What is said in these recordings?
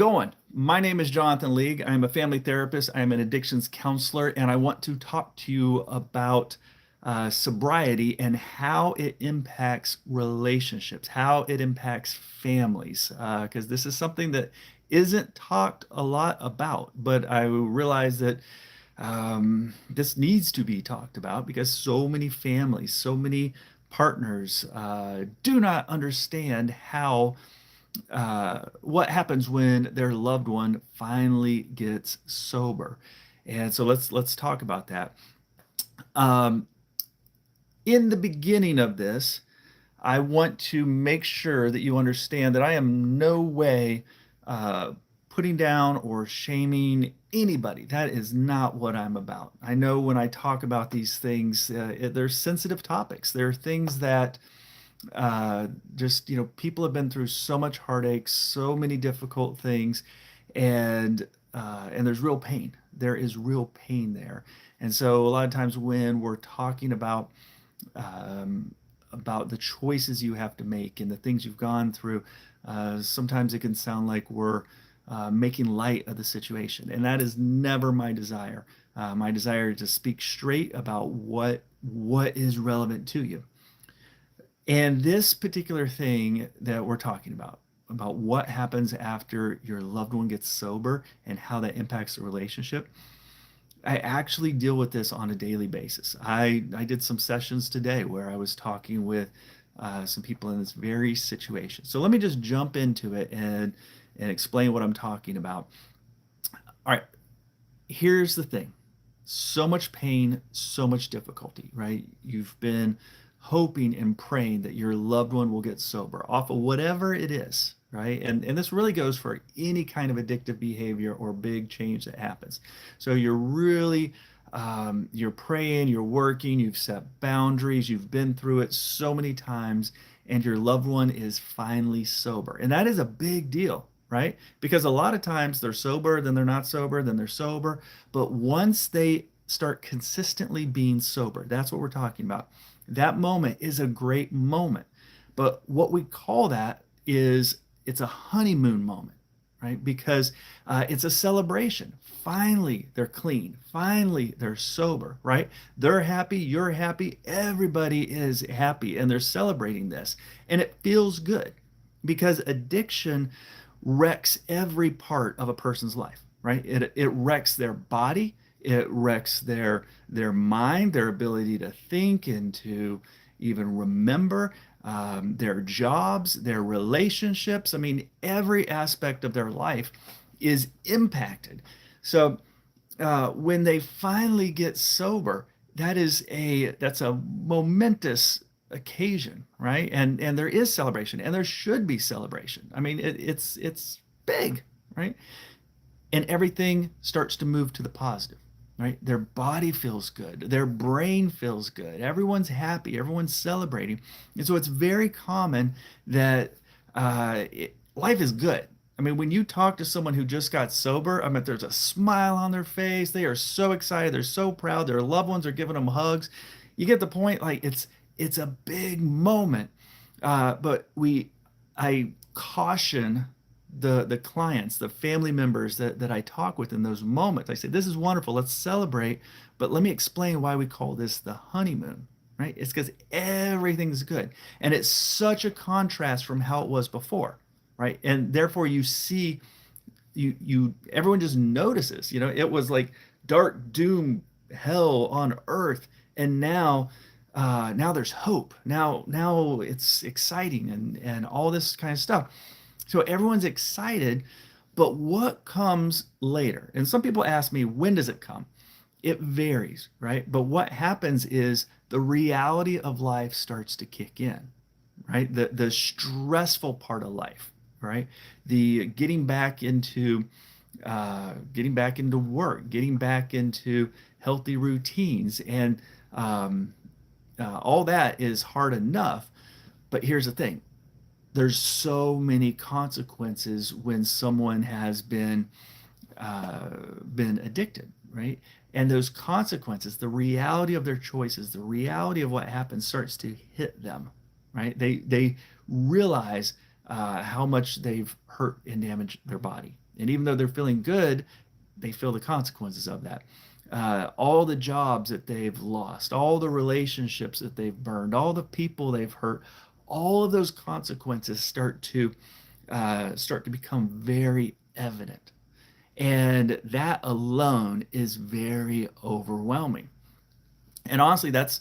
Going. My name is Jonathan League. I'm a family therapist. I'm an addictions counselor, and I want to talk to you about sobriety and how it impacts relationships, how it impacts families, because this is something that isn't talked a lot about. But I realize that this needs to be talked about because so many families, so many partners do not understand how what happens when their loved one finally gets sober. And so let's talk about that. Um, in the beginning of this, I want to make sure that you understand that I am no way uh, putting down or shaming anybody. That is not what I'm about. I know when I talk about these things, they're sensitive topics. They're things that people have been through so much heartache, so many difficult things, and and there's real pain. There is real pain there. And so a lot of times when we're talking um, about the choices you have to make and the things you've gone through, sometimes it can sound like we're making light of the situation, and that is never my desire. My desire is to speak straight about what is relevant to you. And this particular thing that we're talking about what happens after your loved one gets sober and how that impacts the relationship, I actually deal with this on a daily basis. I did some sessions today where I was talking with some people in this very situation. So let me just jump into it and explain what I'm talking about. All right, here's the thing. So much pain, so much difficulty, right? You've been hoping and praying that your loved one will get sober off of whatever it is, right? And this really goes for any kind of addictive behavior or big change that happens. So you're really you're praying, you're working, you've set boundaries, you've been through it so many times, and your loved one is finally sober. And that is a big deal, right? Because a lot of times they're sober, then they're not sober, then they're sober. But once they start consistently being sober, that's what we're talking about. That moment is a great moment. But what we call that is it's a honeymoon moment, right? Because it's a celebration. Finally, they're clean. Finally, they're sober, right? They're happy. You're happy. Everybody is happy and they're celebrating this. And it feels good because addiction wrecks every part of a person's life, right? It wrecks their body, it wrecks their mind, their ability to think and to even remember, their jobs, their relationships. I mean, every aspect of their life is impacted. So when they finally get sober, that's a momentous occasion, right? And there is celebration, and there should be celebration. I mean, it's big, right? And everything starts to move to the positive, right? Their body feels good, their brain feels good, everyone's happy, everyone's celebrating, and so it's very common that life is good. I mean, when you talk to someone who just got sober, I mean, there's a smile on their face. They are so excited. They're so proud. Their loved ones are giving them hugs. You get the point. Like it's a big moment. But I caution the clients, the family members that I talk with in those moments. I say, this is wonderful. Let's celebrate. But let me explain why we call this the honeymoon, right? It's because everything's good. And it's such a contrast from how it was before, right? And therefore you see, everyone just notices, it was like dark doom, hell on earth. And now there's hope. Now it's exciting and all this kind of stuff. So everyone's excited, but what comes later? And some people ask me, when does it come? It varies, right? But what happens is the reality of life starts to kick in, right? The stressful part of life, right? The getting back into work, getting back into healthy routines, and all that is hard enough. But here's the thing: there's so many consequences when someone has been addicted, right? And those consequences, the reality of their choices, the reality of what happens starts to hit them, right? They realize how much they've hurt and damaged their body. And even though they're feeling good, they feel the consequences of that. All the jobs that they've lost, all the relationships that they've burned, all the people they've hurt, all of those consequences start to become very evident. And that alone is very overwhelming. And honestly, that's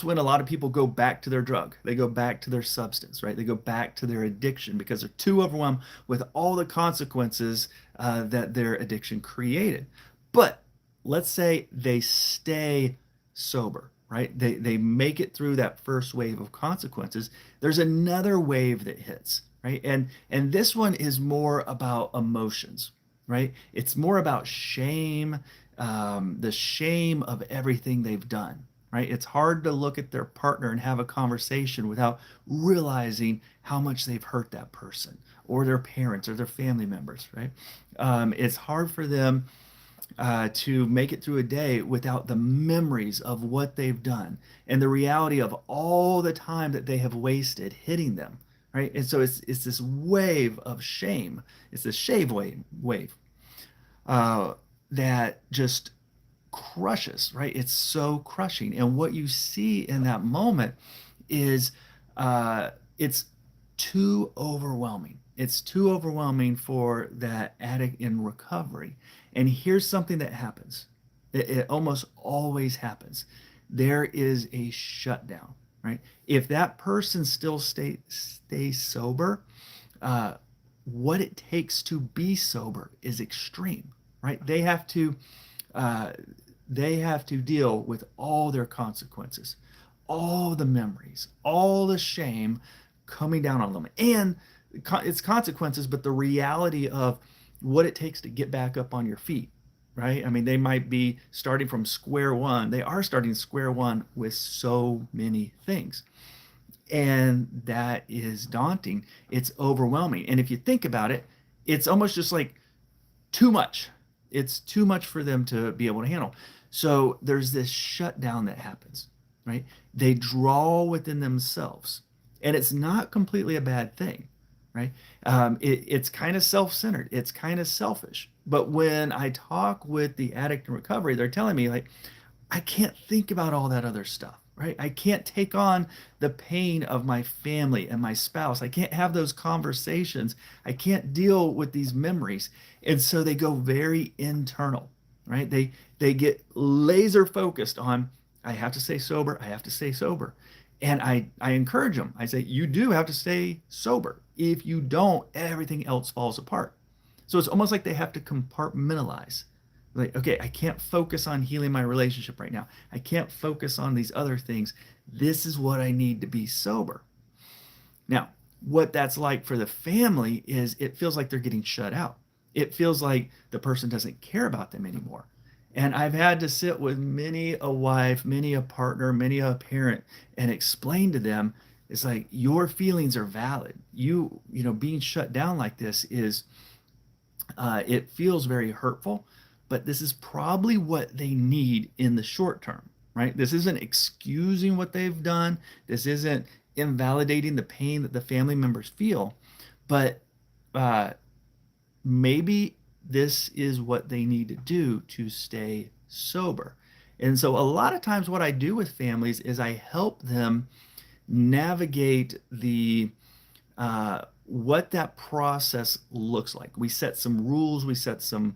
when a lot of people go back to their drug. They go back to their substance, right? They go back to their addiction because they're too overwhelmed with all the consequences that their addiction created. But let's say they stay sober, right? They make it through that first wave of consequences. There's another wave that hits, right? And this one is more about emotions, right? It's more about shame, the shame of everything they've done, right? It's hard to look at their partner and have a conversation without realizing how much they've hurt that person or their parents or their family members, right? It's hard for them to make it through a day without the memories of what they've done and the reality of all the time that they have wasted hitting them, right? And so it's this wave of shame. It's this shave wave uh, that just crushes, right? It's so crushing. And what you see in that moment is it's too overwhelming. It's too overwhelming for that addict in recovery. And here's something that happens. It almost always happens. There is a shutdown, right? If that person still stays sober, uh, what it takes to be sober is extreme, right? Uh, they have to deal with all their consequences, all the memories, all the shame coming down on them, and its consequences, but the reality of what it takes to get back up on your feet, right? I mean, they might be starting from square one. They are starting square one with so many things. And that is daunting. It's overwhelming. And if you think about it, it's almost just like too much. It's too much for them to be able to handle. So there's this shutdown that happens, right? They draw within themselves. And it's not completely a bad thing, right? It's kind of self-centered. It's kind of selfish. But when I talk with the addict in recovery, they're telling me like, I can't think about all that other stuff, right? I can't take on the pain of my family and my spouse. I can't have those conversations. I can't deal with these memories. And so they go very internal, right? They get laser focused on, I have to stay sober. I have to stay sober. And I encourage them. I say, you do have to stay sober. If you don't, everything else falls apart. So it's almost like they have to compartmentalize. Like, okay, I can't focus on healing my relationship right now. I can't focus on these other things. This is what I need to be sober. Now, what that's like for the family is it feels like they're getting shut out. It feels like the person doesn't care about them anymore. And I've had to sit with many a wife, many a partner, many a parent and explain to them, it's like your feelings are valid. Being shut down like this is it feels very hurtful, but this is probably what they need in the short term, right? This isn't excusing what they've done. This isn't invalidating the pain that the family members feel, but uh, maybe this is what they need to do to stay sober. And so a lot of times what I do with families is I help them navigate the what that process looks like. We set some rules, we set some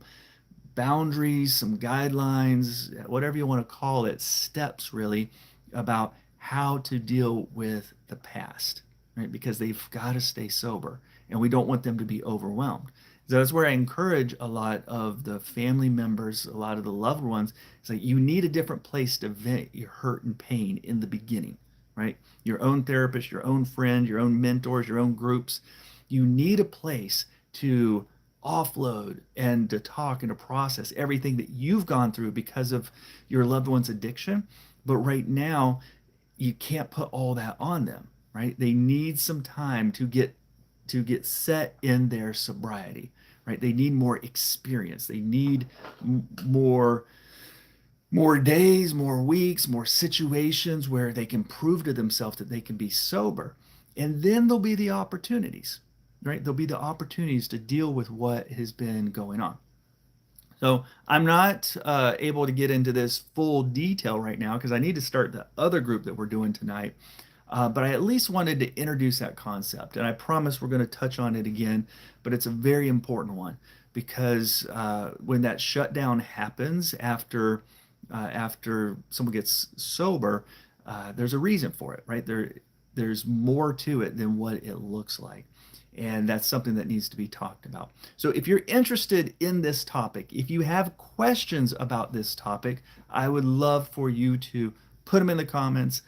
boundaries, some guidelines, whatever you want to call it, steps really about how to deal with the past, right? Because they've got to stay sober and we don't want them to be overwhelmed. So that's where I encourage a lot of the family members, a lot of the loved ones. It's like you need a different place to vent your hurt and pain in the beginning, right? Your own therapist, your own friend, your own mentors, your own groups. You need a place to offload and to talk and to process everything that you've gone through because of your loved one's addiction. But right now, you can't put all that on them, right? They need some time to get set in their sobriety, right? They need more experience. They need more days, more weeks, more situations where they can prove to themselves that they can be sober. And then there'll be the opportunities. right? There'll be the opportunities to deal with what has been going on. So I'm not able to get into this full detail right now because I need to start the other group that we're doing tonight. But I at least wanted to introduce that concept, and I promise we're going to touch on it again. But it's a very important one because when that shutdown happens after someone gets sober, there's a reason for it, right? There's more to it than what it looks like. And that's something that needs to be talked about. So, if you're interested in this topic, if you have questions about this topic, I would love for you to put them in the comments,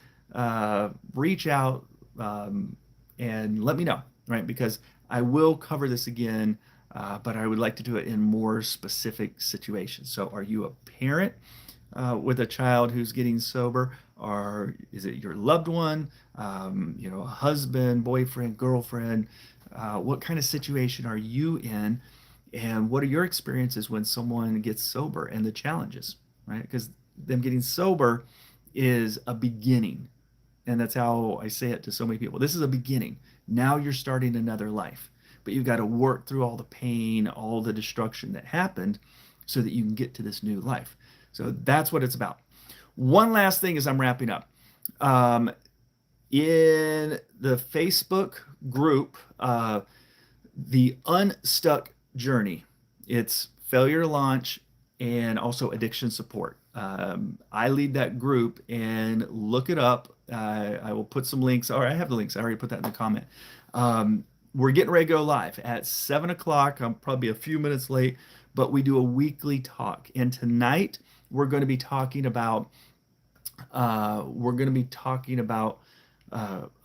reach out, and let me know, right? Because I will cover this again, but I would like to do it in more specific situations. So, are you a parent with a child who's getting sober? Or is it your loved one, a husband, boyfriend, girlfriend? What kind of situation are you in? And what are your experiences when someone gets sober and the challenges, right? Because them getting sober is a beginning. And that's how I say it to so many people. This is a beginning. Now you're starting another life. But you've got to work through all the pain, all the destruction that happened so that you can get to this new life. So that's what it's about. One last thing as I'm wrapping up. Um, in the Facebook group, the Unstuck journey, it's failure to launch and also addiction support. I lead that group, and look it up. I will put some links, or I have the links. I already put that in the comment. We're getting ready to go live at 7 o'clock. I'm probably a few minutes late, but we do a weekly talk. And tonight we're going to be talking about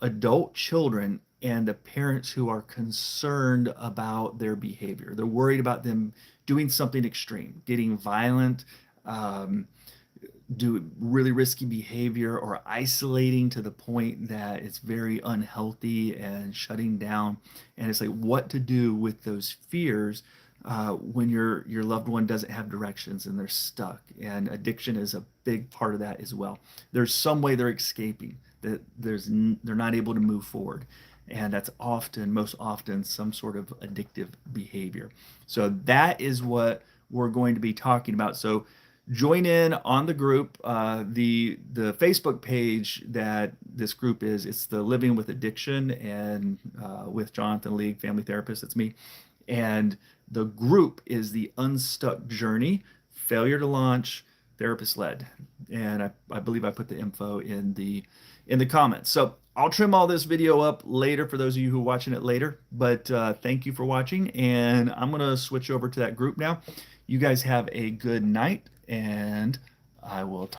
adult children and the parents who are concerned about their behavior. They're worried about them doing something extreme, getting violent, um, do really risky behavior, or isolating to the point that it's very unhealthy and shutting down. And it's like what to do with those fears when your loved one doesn't have directions and they're stuck. And addiction is a big part of that as well. There's some way they're escaping, that they're not able to move forward. And that's most often, some sort of addictive behavior. So that is what we're going to be talking about. So join in on the group. The Facebook page that this group is, it's the Living with Addiction, and with Jonathan League, family therapist. That's me. And the group is the Unstuck Journey, Failure to Launch, Therapist Led. And I believe I put the info in the comments. So I'll trim all this video up later for those of you who are watching it later. But thank you for watching, and I'm gonna switch over to that group now. You guys have a good night, and I will talk